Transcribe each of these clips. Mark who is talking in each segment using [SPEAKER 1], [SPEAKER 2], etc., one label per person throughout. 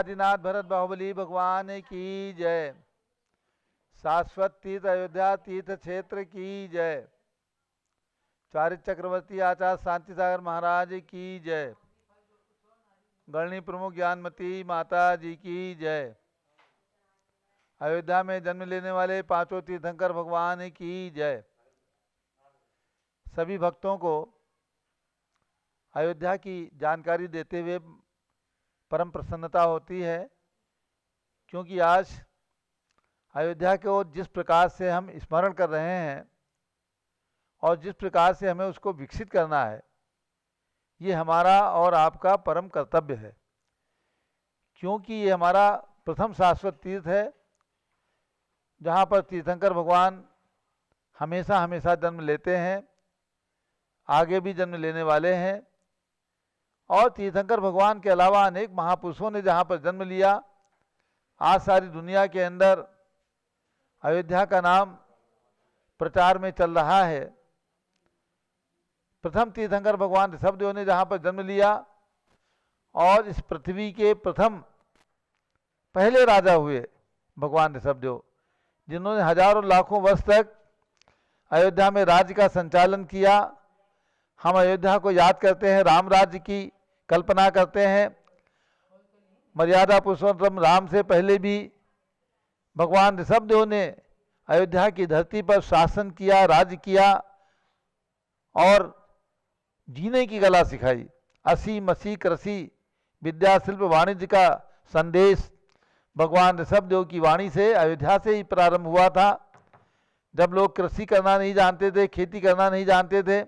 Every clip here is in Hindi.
[SPEAKER 1] आदिनाथ भरत बाहुबली भगवान की जय। शाश्वत तीर्थ अयोध्या तीर्थ क्षेत्र की जय। चारित्र चक्रवर्ती आचार्य शांति सागर महाराज की जय। गणनी प्रमुख ज्ञानमती माता जी की जय। अयोध्या में जन्म लेने वाले पांचों तीर्थंकर भगवान की जय। सभी भक्तों को अयोध्या की जानकारी देते हुए परम प्रसन्नता होती है, क्योंकि आज अयोध्या को जिस प्रकार से हम स्मरण कर रहे हैं और जिस प्रकार से हमें उसको विकसित करना है, ये हमारा और आपका परम कर्तव्य है। क्योंकि ये हमारा प्रथम शाश्वत तीर्थ है, जहाँ पर तीर्थंकर भगवान हमेशा हमेशा जन्म लेते हैं, आगे भी जन्म लेने वाले हैं। और तीर्थंकर भगवान के अलावा अनेक महापुरुषों ने जहाँ पर जन्म लिया, आज सारी दुनिया के अंदर अयोध्या का नाम प्रचार में चल रहा है। प्रथम तीर्थंकर भगवान ऋषभदेव ने जहाँ पर जन्म लिया और इस पृथ्वी के प्रथम पहले राजा हुए भगवान ऋषभदेव, जिन्होंने हजारों लाखों वर्ष तक अयोध्या में राज्य का संचालन किया। हम अयोध्या को याद करते हैं, राम राज्य की कल्पना करते हैं। मर्यादा पुरुषोत्तम राम से पहले भी भगवान ऋषभदेव ने अयोध्या की धरती पर शासन किया, राज्य किया और जीने की कला सिखाई। असी मसी कृषि विद्या शिल्प वाणिज्य का संदेश भगवान ऋषभदेव की वाणी से अयोध्या से ही प्रारंभ हुआ था। जब लोग कृषि करना नहीं जानते थे, खेती करना नहीं जानते थे,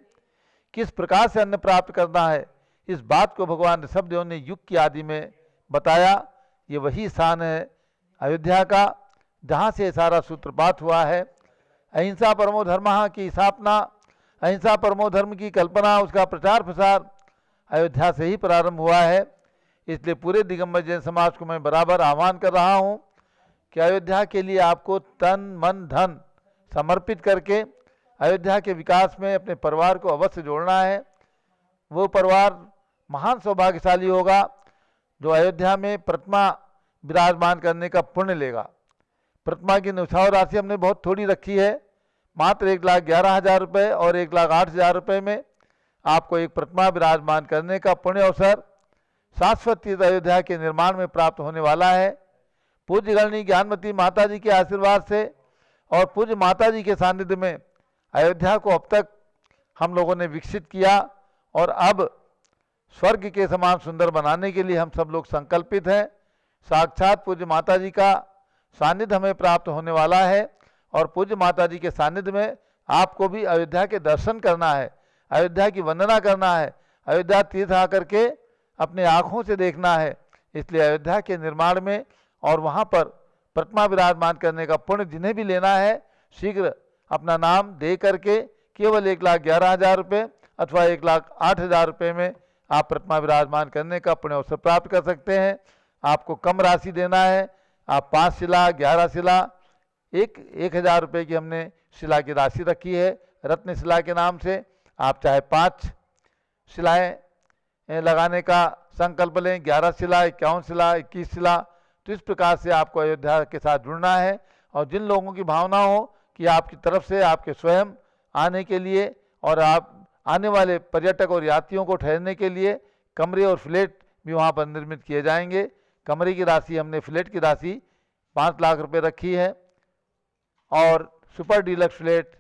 [SPEAKER 1] किस प्रकार से अन्न प्राप्त करना है, इस बात को भगवान ऋषभदेव ने युग की आदि में बताया। ये वही स्थान है अयोध्या का, जहाँ से सारा सूत्रपात हुआ है। अहिंसा परमो धर्मः की स्थापना, अहिंसा परमो धर्म की कल्पना, उसका प्रचार प्रसार अयोध्या से ही प्रारंभ हुआ है। इसलिए पूरे दिगंबर जैन समाज को मैं बराबर आह्वान कर रहा हूँ कि अयोध्या के लिए आपको तन मन धन समर्पित करके अयोध्या के विकास में अपने परिवार को अवश्य जोड़ना है। वो परिवार महान सौभाग्यशाली होगा जो अयोध्या में प्रतिमा विराजमान करने का पुण्य लेगा। प्रतिमा की न्यौछावर राशि हमने बहुत थोड़ी रखी है, मात्र 1,11,000 रुपये और 1,08,000 रुपये में आपको एक प्रतिमा विराजमान करने का पुण्य अवसर शाश्वत तीर्थ अयोध्या के निर्माण में प्राप्त होने वाला है। पूज्य गणनी ज्ञानमती माता जी के आशीर्वाद से और पूज्य माता जी के सानिध्य में अयोध्या को अब तक हम लोगों ने विकसित किया और अब स्वर्ग के समान सुंदर बनाने के लिए हम सब लोग संकल्पित हैं। साक्षात पूज्य माता जी का सानिध्य हमें प्राप्त होने वाला है और पूज्य माता जी के सानिध्य में आपको भी अयोध्या के दर्शन करना है, अयोध्या की वंदना करना है, अयोध्या तीर्थ आकर के अपने आँखों से देखना है। इसलिए अयोध्या के निर्माण में और वहाँ पर प्रतिमा विराजमान करने का पुण्य जिन्हें भी लेना है, शीघ्र अपना नाम दे करके केवल 1,11,000 रुपये अथवा 1,08,000 रुपये में आप प्रतिमा विराजमान करने का पुण्य अवसर प्राप्त कर सकते हैं। आपको कम राशि देना है, आप 5 शिला 11 शिला 1,000 रुपये की हमने शिला की राशि रखी है रत्न शिला के नाम से। आप चाहे 5 शिलाएँ लगाने का संकल्प लें, 11 शिला 51 शिला 21 शिला। तो इस प्रकार से आपको अयोध्या के साथ जुड़ना है। और जिन लोगों की भावना हो कि आपकी तरफ से आपके स्वयं आने के लिए और आप आने वाले पर्यटक और यात्रियों को ठहरने के लिए कमरे और फ्लैट भी वहाँ पर निर्मित किए जाएंगे। कमरे की राशि हमने फ्लैट की राशि 5 लाख रुपए रखी है और सुपर डीलक्स फ्लैट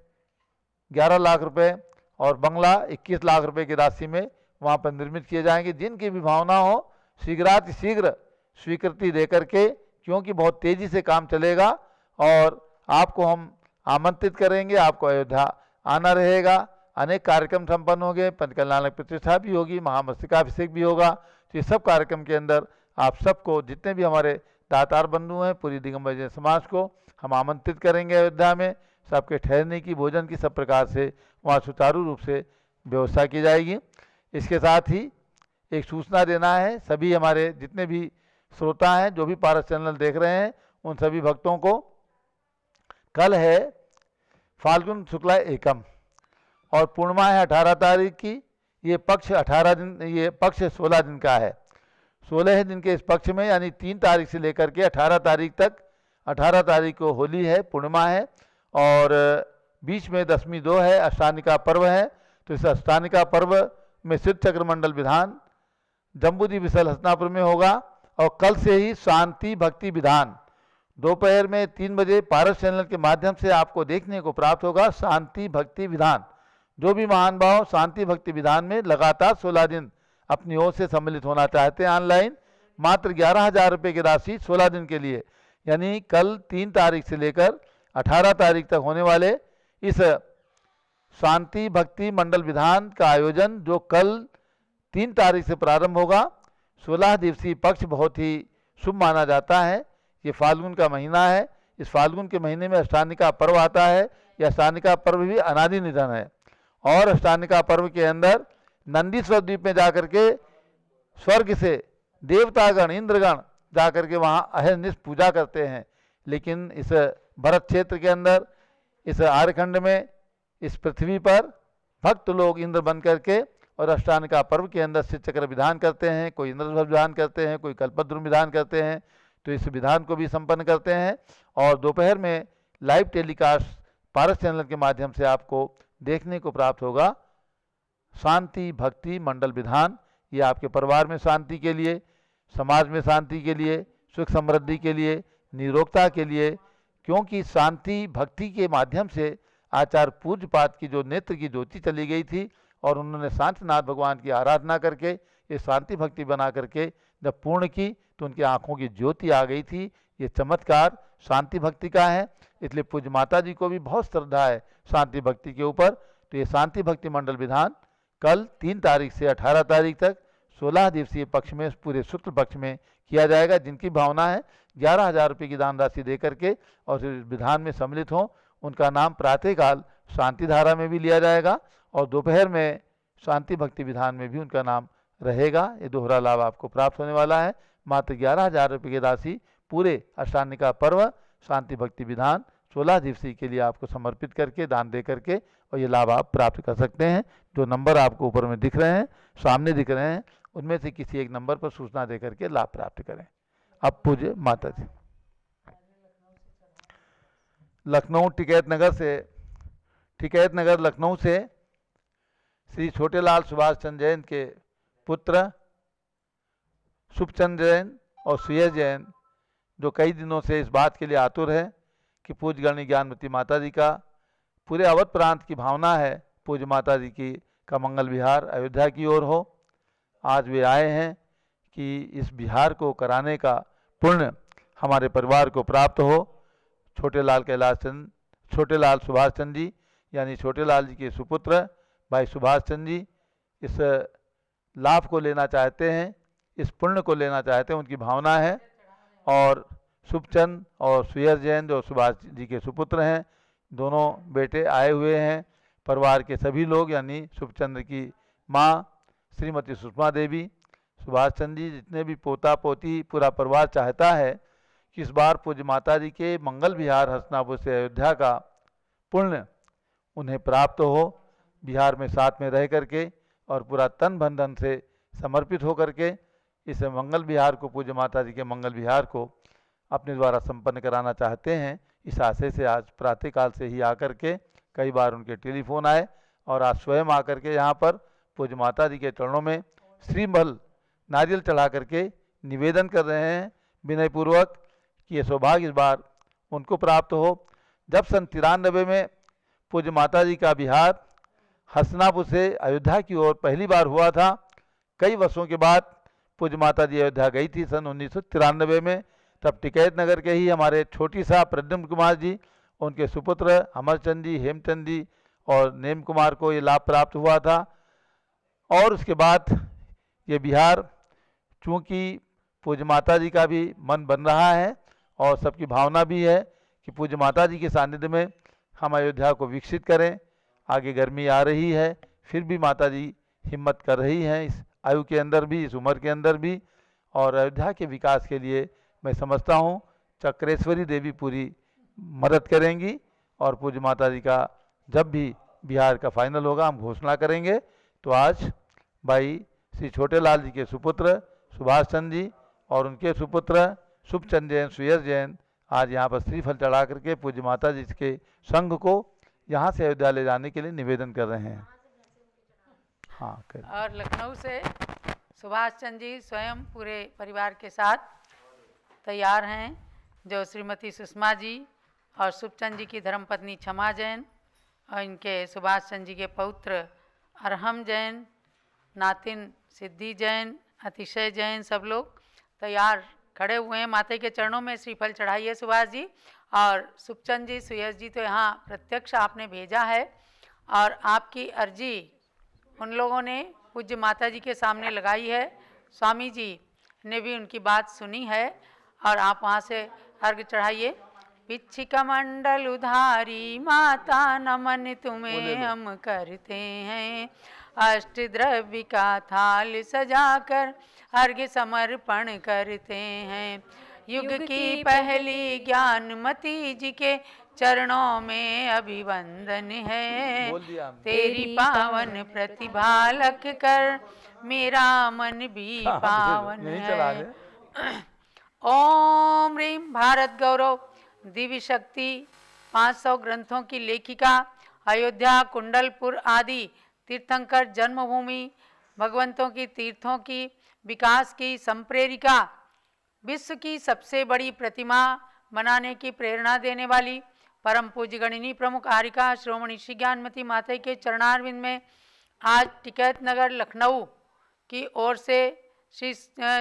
[SPEAKER 1] 11 लाख रुपए और बंगला 21 लाख रुपए की राशि में वहाँ पर निर्मित किए जाएंगे। जिनकी भी भावना हो शीघ्र स्वीकृति दे करके, क्योंकि बहुत तेज़ी से काम चलेगा और आपको हम आमंत्रित करेंगे। आपको अयोध्या आना रहेगा। अनेक कार्यक्रम संपन्न होंगे, पंचकल्याणक प्रतिष्ठा भी होगी, महामस्तकाभिषेक भी होगा। तो ये सब कार्यक्रम के अंदर आप सबको, जितने भी हमारे दातार बंधु हैं, पूरी दिगंबर जैन समाज को हम आमंत्रित करेंगे अयोध्या में। सबके ठहरने की, भोजन की सब प्रकार से वहाँ सुचारू रूप से व्यवस्था की जाएगी। इसके साथ ही एक सूचना देना है सभी हमारे जितने भी श्रोता हैं, जो भी पारस चैनल देख रहे हैं, उन सभी भक्तों को कल है फाल्गुन शुक्ला एकम और पूर्णिमा है 18 तारीख की। ये पक्ष 16 दिन का है। 16 दिन के इस पक्ष में, यानी 3 तारीख से लेकर के 18 तारीख तक, 18 तारीख को होली है, पूर्णिमा है, और बीच में दशमी 2 है, अष्टानिका पर्व है। तो इस अष्टानिका पर्व में सिद्ध चक्र मंडल विधान जम्बूजी विशल हसनापुर में होगा। और कल से ही शांति भक्ति विधान दोपहर में 3 बजे पारस चैनल के माध्यम से आपको देखने को प्राप्त होगा। शांति भक्ति विधान, जो भी महान भाव शांति भक्ति विधान में लगातार 16 दिन अपनी ओर से सम्मिलित होना चाहते हैं ऑनलाइन, मात्र 11,000 रुपये की राशि 16 दिन के लिए, यानी कल 3 तारीख से लेकर 18 तारीख तक होने वाले इस शांति भक्ति मंडल विधान का आयोजन, जो कल 3 तारीख से प्रारंभ होगा। 16 दिवसीय पक्ष बहुत ही शुभ माना जाता है। ये फाल्गुन का महीना है, इस फाल्गुन के महीने में अष्टानिका पर्व आता है। यह अष्टानिका पर्व भी अनादि निधन है, और अष्टानिका पर्व के अंदर नंदीश्वर द्वीप में जाकर के स्वर्ग से देवतागण इंद्रगण जाकर के वहाँ अहरनिश पूजा करते हैं। लेकिन इस भरत क्षेत्र के अंदर, इस आर्यखंड में, इस पृथ्वी पर भक्त लोग इंद्र बन करके और अष्टानिका पर्व के अंदर शिव चक्र विधान करते हैं, कोई इंद्रध्वज विधान करते हैं, कोई कल्पद्रुम विधान करते हैं। तो इस विधान को भी संपन्न करते हैं, और दोपहर में लाइव टेलीकास्ट पारस चैनल के माध्यम से आपको देखने को प्राप्त होगा। शांति भक्ति मंडल विधान, ये आपके परिवार में शांति के लिए, समाज में शांति के लिए, सुख समृद्धि के लिए, निरोगता के लिए, क्योंकि शांति भक्ति के माध्यम से आचार्य पूज्यपाद की जो नेत्र की ज्योति चली गई थी, और उन्होंने शांतिनाथ भगवान की आराधना करके ये शांति भक्ति बना करके जब पूर्ण की तो उनकी आंखों की ज्योति आ गई थी। ये चमत्कार शांति भक्ति का है, इसलिए पूज्य माता जी को भी बहुत श्रद्धा है शांति भक्ति के ऊपर। तो ये शांति भक्ति मंडल विधान कल 3 तारीख से 18 तारीख तक 16 दिवसीय पक्ष में, पूरे शुक्ल पक्ष में किया जाएगा। जिनकी भावना है 11,000 रुपये की दान राशि दे करके और इस विधान में सम्मिलित हों, उनका नाम प्रातःकाल शांति धारा में भी लिया जाएगा, और दोपहर में शांति भक्ति विधान में भी उनका नाम रहेगा। ये दोहरा लाभ आपको प्राप्त होने वाला है। मात्र 11,000 रुपये की राशि पूरे अष्टानिका पर्व शांति भक्ति विधान 16 दिवसीय के लिए आपको समर्पित करके, दान दे करके, और ये लाभ आप प्राप्त कर सकते हैं। जो नंबर आपको ऊपर में दिख रहे हैं, सामने दिख रहे हैं, उनमें से किसी एक नंबर पर सूचना दे करके लाभ प्राप्त करें। अब पूज्य माता जी लखनऊ टिकैत नगर लखनऊ से श्री छोटेलाल सुभाष चंद्र जैन के पुत्र शुभचंद्र जैन और सुयश जैन, जो कई दिनों से इस बात के लिए आतुर है कि पूज्य गणी ज्ञानवती माता जी का, पूरे अवध प्रांत की भावना है पूज्य माता जी की का मंगल विहार अयोध्या की ओर हो। आज वे आए हैं कि इस विहार को कराने का पुण्य हमारे परिवार को प्राप्त हो। छोटेलाल सुभाष चंद्र जी, यानी छोटेलाल जी के सुपुत्र भाई सुभाष चंद्र जी इस लाभ को लेना चाहते हैं, इस पुण्य को लेना चाहते हैं, उनकी भावना है। और शुभचंद और सुयश जैन जो सुभाष जी के सुपुत्र हैं, दोनों बेटे आए हुए हैं। परिवार के सभी लोग, यानी शुभचंद्र की माँ श्रीमती सुषमा देवी, सुभाष चंद्र जी, जितने भी पोता पोती, पूरा परिवार चाहता है कि इस बार पूज्य माता जी के मंगल विहार हसनापुर से अयोध्या का पुण्य उन्हें प्राप्त हो। बिहार में साथ में रह करके और पूरा तन मन धन से समर्पित हो करके इस मंगल विहार को, पूज्य माता जी के मंगल विहार को अपने द्वारा संपन्न कराना चाहते हैं। इस आशय से आज प्रातःकाल से ही आकर के कई बार उनके टेलीफोन आए, और आज स्वयं आकर के यहाँ पर पूज्य माता जी के चरणों में श्रीमल नारियल चढ़ा करके निवेदन कर रहे हैं विनयपूर्वक कि ये सौभाग्य इस बार उनको प्राप्त हो। जब सन 93 में पूज्य माता जी का विहार हसनापुर से अयोध्या की ओर पहली बार हुआ था, कई वर्षों के बाद पूज्य माता जी अयोध्या गई थी सन 1993 में। तब टिकैत नगर के ही हमारे छोटी सा प्रद्युम्न कुमार जी, उनके सुपुत्र अमरचंद जी, हेमचंद जी और नेम कुमार को ये लाभ प्राप्त हुआ था। और उसके बाद ये बिहार, चूँकि पूज्य माता जी का भी मन बन रहा है और सबकी भावना भी है कि पूज्य माता जी के सानिध्य में हम अयोध्या को विकसित करें। आगे गर्मी आ रही है, फिर भी माता जी हिम्मत कर रही हैं इस आयु के अंदर भी, इस उम्र के अंदर भी, और अयोध्या के विकास के लिए मैं समझता हूँ चक्रेश्वरी देवी पूरी मदद करेंगी। और पूज्य माता जी का जब भी बिहार का फाइनल होगा हम घोषणा करेंगे। तो आज भाई श्री छोटेलाल जी के सुपुत्र सुभाष चंद्र जी और उनके सुपुत्र शुभचंद जैन, सुयस जैन आज यहाँ पर श्रीफल चढ़ा करके पूज्य माता जी के संघ को यहाँ से अयोध्या ले जाने के लिए निवेदन कर रहे हैं। हाँ कर।
[SPEAKER 2] और लखनऊ से सुभाष चंद्र जी स्वयं पूरे परिवार के साथ तैयार हैं, जो श्रीमती सुषमा जी और शुभचंद जी की धर्मपत्नी क्षमा जैन और इनके सुभाष चंद्र जी के पौत्र अरहम जैन, नातिन सिद्धि जैन, अतिशय जैन, सब लोग तैयार खड़े हुए हैं। माता के चरणों में श्रीफल चढ़ाइए सुभाष जी। और शुभचंद जी, सुयस जी तो यहाँ प्रत्यक्ष आपने भेजा है और आपकी अर्जी उन लोगों ने पूज्य माता जी के सामने लगाई है। स्वामी जी ने भी उनकी बात सुनी है और आप वहाँ से अर्घ चढ़ाइए। पिच्छिका मंडल उधारी माता नमन तुम्हें हम करते हैं, अष्ट द्रव्य का थाल सजाकर अर्घ्य समर्पण करते हैं। युग की पहली ज्ञानमती जी के चरणों में अभिवंदन है, तेरी पावन प्रतिभा लख कर मेरा मन भी पावन है। ओम ह्रीम भारत गौरव दिव्य शक्ति 500 ग्रंथों की लेखिका, अयोध्या, कुंडलपुर आदि तीर्थंकर जन्मभूमि, भगवंतों की तीर्थों की विकास की संप्रेरिका, विश्व की सबसे बड़ी प्रतिमा बनाने की प्रेरणा देने वाली परम पूज्य गणिनी प्रमुख आरिका श्रोमणी श्री ज्ञानमती माता के चरणारविंद में आज टिकैत नगर लखनऊ की ओर से श्री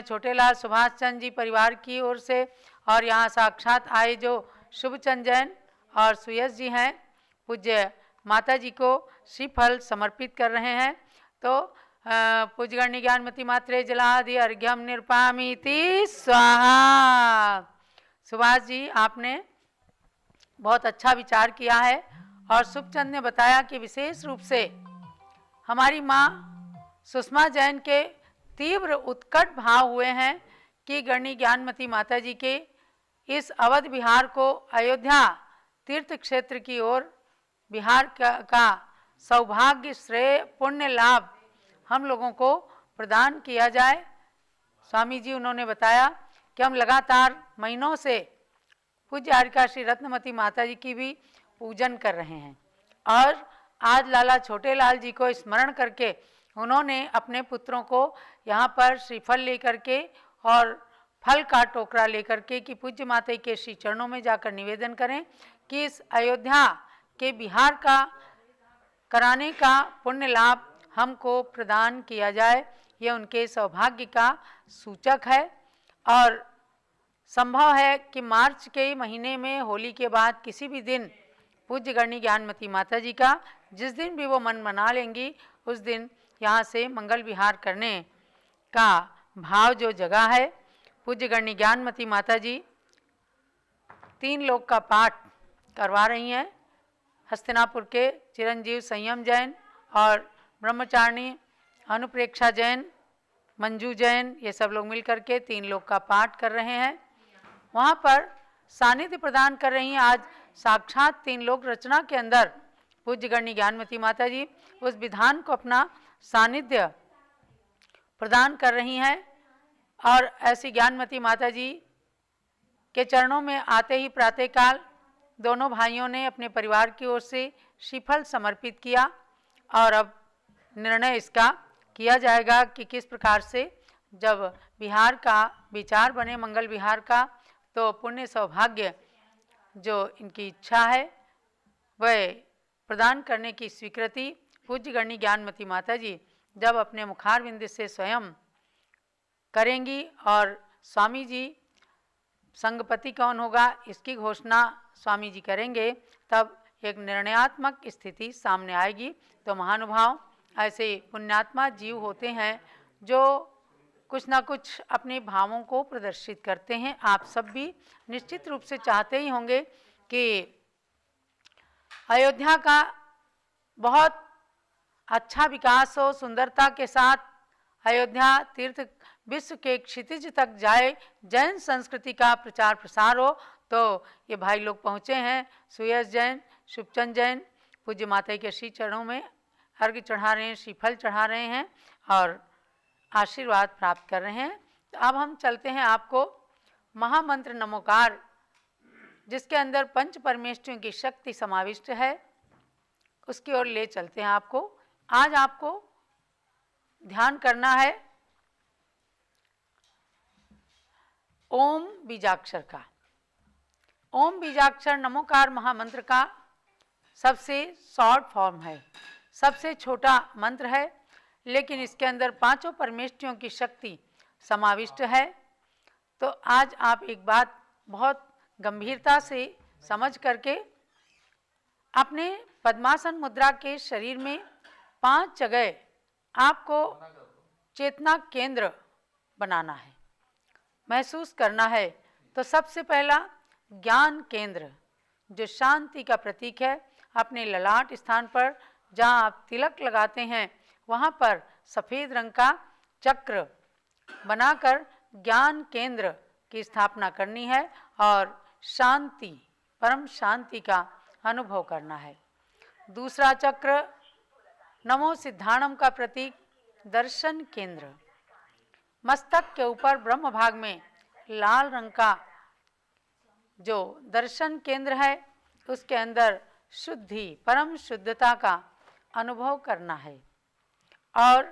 [SPEAKER 2] छोटेलाल सुभाष चंद्र जी परिवार की ओर से और यहाँ साक्षात आए जो शुभचंद जैन और सुयस जी हैं, पूज्य माता जी को श्रीफल समर्पित कर रहे हैं। तो पूज्य गणनी ज्ञानमती मात्रे जलादि अर्घ्यम निरपामीति स्वाहा। सुभाष जी आपने बहुत अच्छा विचार किया है और शुभचंद ने बताया कि विशेष रूप से हमारी माँ सुषमा जैन के तीव्र उत्कट भाव हुए हैं कि गणनी ज्ञानमती माता जी के इस अवध बिहार को अयोध्या तीर्थ क्षेत्र की ओर बिहार का सौभाग्य, श्रेय, पुण्य लाभ हम लोगों को प्रदान किया जाए। स्वामी जी उन्होंने बताया कि हम लगातार महीनों से पूज्य आरिका श्री रत्नमती माता जी की भी पूजन कर रहे हैं और आज लाला छोटेलाल जी को स्मरण करके उन्होंने अपने पुत्रों को यहाँ पर श्रीफल लेकर के और फल का टोकरा लेकर के कि पूज्य माता के श्री चरणों में जाकर निवेदन करें कि इस अयोध्या के बिहार का कराने का पुण्य लाभ हमको प्रदान किया जाए। ये उनके सौभाग्य का सूचक है और संभव है कि मार्च के महीने में होली के बाद किसी भी दिन पूज्य गणनी ज्ञानमती माता जी का जिस दिन भी वो मन मना लेंगी उस दिन यहाँ से मंगल विहार करने का भाव जो जगह है। पूज्य गणनी ज्ञानमती माता जी 3 लोक का पाठ करवा रही हैं। हस्तिनापुर के चिरंजीव संयम जैन और ब्रह्मचारिणी अनुप्रेक्षा जैन, मंजू जैन, ये सब लोग मिलकर के 3 लोक का पाठ कर रहे हैं। वहाँ पर सानिध्य प्रदान कर रही हैं। आज साक्षात 3 लोक रचना के अंदर पूज्य गणनी ज्ञानमती माता जी उस विधान को अपना सानिध्य प्रदान कर रही हैं और ऐसी ज्ञानमती माता जी के चरणों में आते ही प्रातःकाल दोनों भाइयों ने अपने परिवार की ओर से श्रीफल समर्पित किया और अब निर्णय इसका किया जाएगा कि किस प्रकार से जब बिहार का विचार बने मंगल विहार का तो पुण्य सौभाग्य जो इनकी इच्छा है वह प्रदान करने की स्वीकृति पूज्य गणनी ज्ञानमती माता जी जब अपने मुखारविंद से स्वयं करेंगी और स्वामी जी संगपति कौन होगा इसकी घोषणा स्वामी जी करेंगे, तब एक निर्णयात्मक स्थिति सामने आएगी। तो महानुभाव ऐसे पुण्यात्मा जीव होते हैं जो कुछ ना कुछ अपने भावों को प्रदर्शित करते हैं। आप सब भी निश्चित रूप से चाहते ही होंगे कि अयोध्या का बहुत अच्छा विकास हो, सुंदरता के साथ अयोध्या तीर्थ विश्व के क्षितिज तक जाए, जैन संस्कृति का प्रचार प्रसार हो। तो ये भाई लोग पहुँचे हैं, सुयस जैन, शुभचंद जैन, पूज्य माता के श्री चरणों में अर्घ्य चढ़ा रहे हैं, श्रीफल चढ़ा रहे हैं और आशीर्वाद प्राप्त कर रहे हैं तो अब हम चलते हैं आपको महामंत्र नमोकार, जिसके अंदर पंच परमेष्ठियों की शक्ति समाविष्ट है, उसकी ओर ले चलते हैं आपको। आज आपको ध्यान करना है ओम बीजाक्षर का। ओम बीजाक्षर नमोकार महामंत्र का सबसे शॉर्ट फॉर्म है, सबसे छोटा मंत्र है, लेकिन इसके अंदर पांचों परमेष्ठियों की शक्ति समाविष्ट है। तो आज आप एक बात बहुत गंभीरता से समझ करके अपने पद्मासन मुद्रा के शरीर में 5 जगह आपको चेतना केंद्र बनाना है, महसूस करना है। तो सबसे पहला ज्ञान केंद्र, जो शांति का प्रतीक है, अपने ललाट स्थान पर जहाँ आप तिलक लगाते हैं वहाँ पर सफ़ेद रंग का चक्र बनाकर ज्ञान केंद्र की स्थापना करनी है और शांति, परम शांति का अनुभव करना है। दूसरा चक्र नमो सिद्धाणम का प्रतीक दर्शन केंद्र, मस्तक के ऊपर ब्रह्म भाग में लाल रंग का जो दर्शन केंद्र है, उसके अंदर शुद्धि, परम शुद्धता का अनुभव करना है। और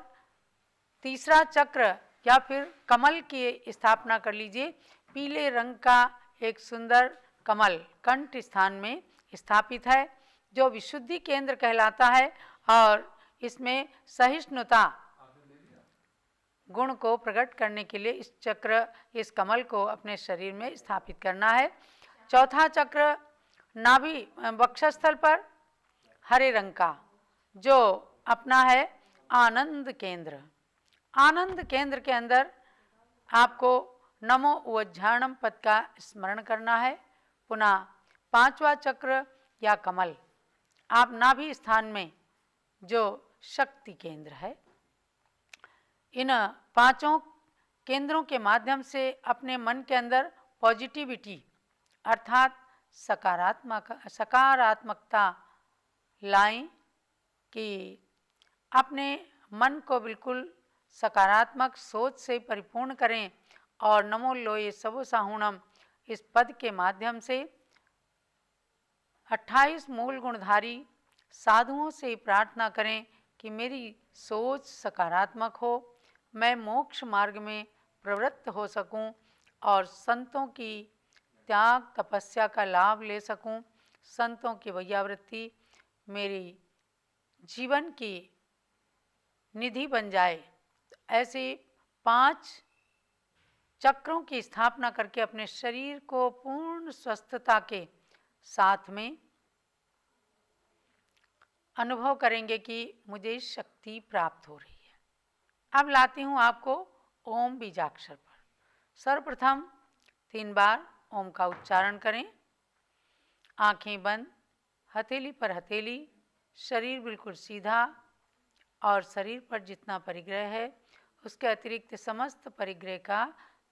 [SPEAKER 2] तीसरा चक्र या फिर कमल की स्थापना कर लीजिए। पीले रंग का एक सुंदर कमल कंठ स्थान में स्थापित है, जो विशुद्धि केंद्र कहलाता है और इसमें सहिष्णुता गुण को प्रकट करने के लिए इस चक्र, इस कमल को अपने शरीर में स्थापित करना है। चौथा चक्र नाभि वक्षस्थल पर हरे रंग का, जो अपना है आनंद केंद्र। आनंद केंद्र के अंदर आपको नमो उज्झारणम पद का स्मरण करना है। पुनः पांचवा चक्र या कमल आप नाभि स्थान में, जो शक्ति केंद्र है, इन पांचों केंद्रों के माध्यम से अपने मन के अंदर पॉजिटिविटी अर्थात सकारात्मकता लाएं कि अपने मन को बिल्कुल सकारात्मक सोच से परिपूर्ण करें और नमो लोये सबो साहुणम इस पद के माध्यम से 28 मूल गुणधारी साधुओं से प्रार्थना करें कि मेरी सोच सकारात्मक हो, मैं मोक्ष मार्ग में प्रवृत्त हो सकूं और संतों की त्याग तपस्या का लाभ ले सकूं, संतों की वैयावृत्ति मेरी जीवन की निधि बन जाए। ऐसे 5 चक्रों की स्थापना करके अपने शरीर को पूर्ण स्वस्थता के साथ में अनुभव करेंगे कि मुझे शक्ति प्राप्त हो रही है। अब लाती हूँ आपको ओम बीजाक्षर पर। सर्वप्रथम 3 बार ओम का उच्चारण करें, आंखें बंद, हथेली पर हथेली, शरीर बिल्कुल सीधा और शरीर पर जितना परिग्रह है उसके अतिरिक्त समस्त परिग्रह का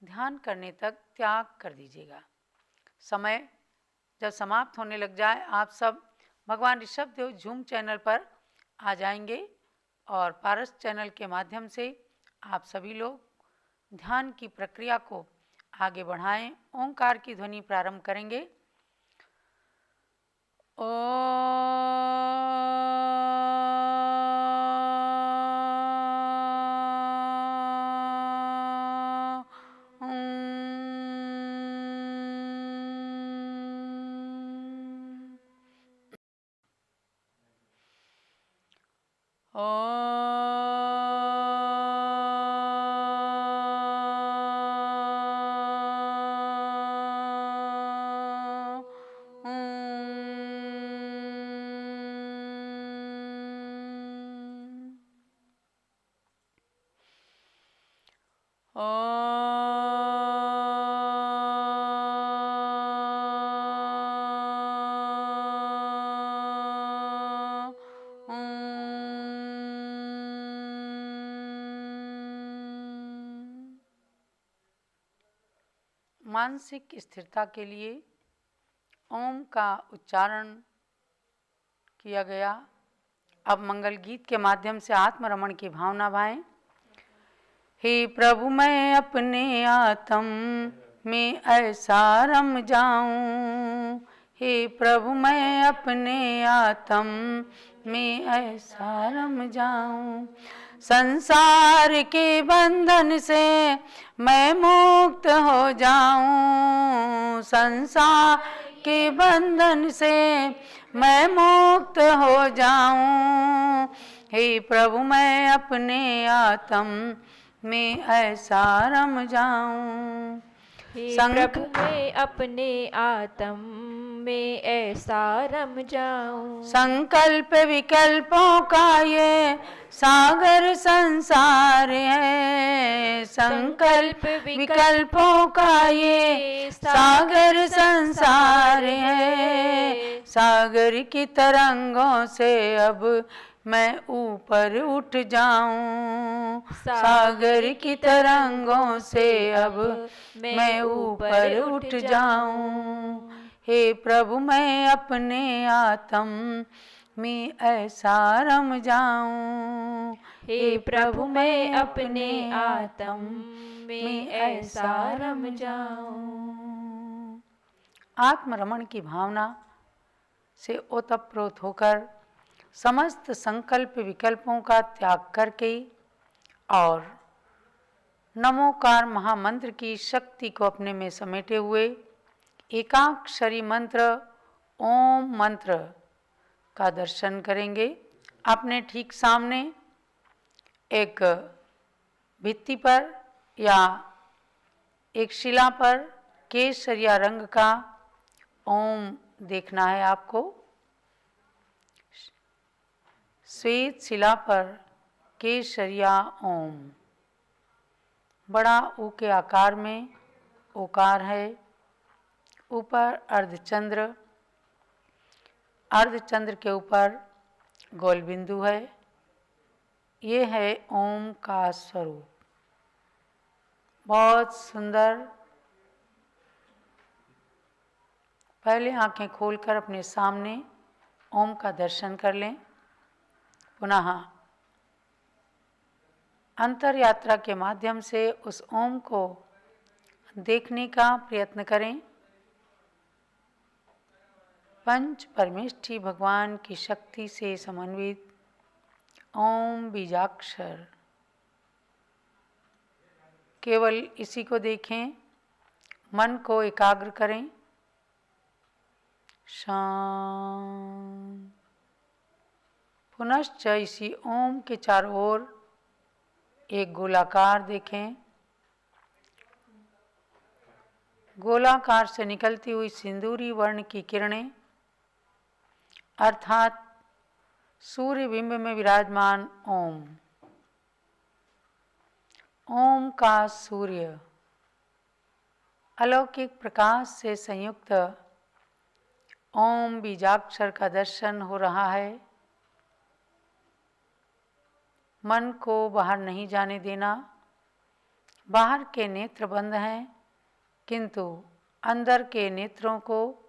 [SPEAKER 2] ध्यान करने तक त्याग कर दीजिएगा। समय जब समाप्त होने लग जाए आप सब भगवान ऋषभदेव झूम चैनल पर आ जाएंगे और पारस चैनल के माध्यम से आप सभी लोग ध्यान की प्रक्रिया को आगे बढ़ाएं। ओंकार की ध्वनि प्रारंभ करेंगे। मानसिक स्थिरता के लिए ओम का उच्चारण किया गया। अब मंगल गीत के माध्यम से आत्मरमण की भावना भाएं। हे प्रभु मैं अपने आत्म में ऐसा रम जाऊं, हे प्रभु मैं अपने आत्म में ऐसा रम जाऊं, संसार के बंधन से मैं मुक्त हो जाऊं, संसार के बंधन से मैं मुक्त हो जाऊं, हे प्रभु मैं अपने आत्म में ऐसा रम जाऊं,
[SPEAKER 3] हे प्रभु मैं अपने आत्म में ऐसा रम जाऊं,
[SPEAKER 2] संकल्प विकल्पों का ये सागर संसार है, संकल्प विकल्पों का ये सागर संसार है, सागर की तरंगों से अब मैं ऊपर उठ जाऊं, सागर की तरंगों से अब मैं ऊपर उठ जाऊं, हे प्रभु मैं अपने आत्म में ऐसा रम जाऊं,
[SPEAKER 3] हे प्रभु मैं अपने आत्म में ऐसा रम जाऊं।
[SPEAKER 2] आत्मरमण की भावना से ओतप्रोत होकर समस्त संकल्प विकल्पों का त्याग करके और नमोकार महामंत्र की शक्ति को अपने में समेटे हुए एकाक्षरी मंत्र ओम मंत्र का दर्शन करेंगे। अपने ठीक सामने एक भित्ति पर या एक शिला पर केसरिया रंग का ओम देखना है आपको। श्वेत शिला पर केसरिया ओम बड़ा ऊ के आकार में ओकार है, ऊपर अर्धचंद्र, अर्धचंद्र के ऊपर गोल बिंदु है। ये है ओम का स्वरूप, बहुत सुंदर। पहले आंखें खोलकर अपने सामने ओम का दर्शन कर लें। पुनः अंतर यात्रा के माध्यम से उस ओम को देखने का प्रयत्न करें। पंच परमेष्ठी भगवान की शक्ति से समन्वित ओम बीजाक्षर, केवल इसी को देखें, मन को एकाग्र करें। शांत। पुनश्च इसी ओम के चारों ओर एक गोलाकार देखें। गोलाकार से निकलती हुई सिंदूरी वर्ण की किरणें अर्थात सूर्य बिंब में विराजमान ओम, ओम का सूर्य अलौकिक प्रकाश से संयुक्त ओम बीजाक्षर का दर्शन हो रहा है। मन को बाहर नहीं जाने देना। बाहर के नेत्र बंद हैं, किंतु अंदर के नेत्रों को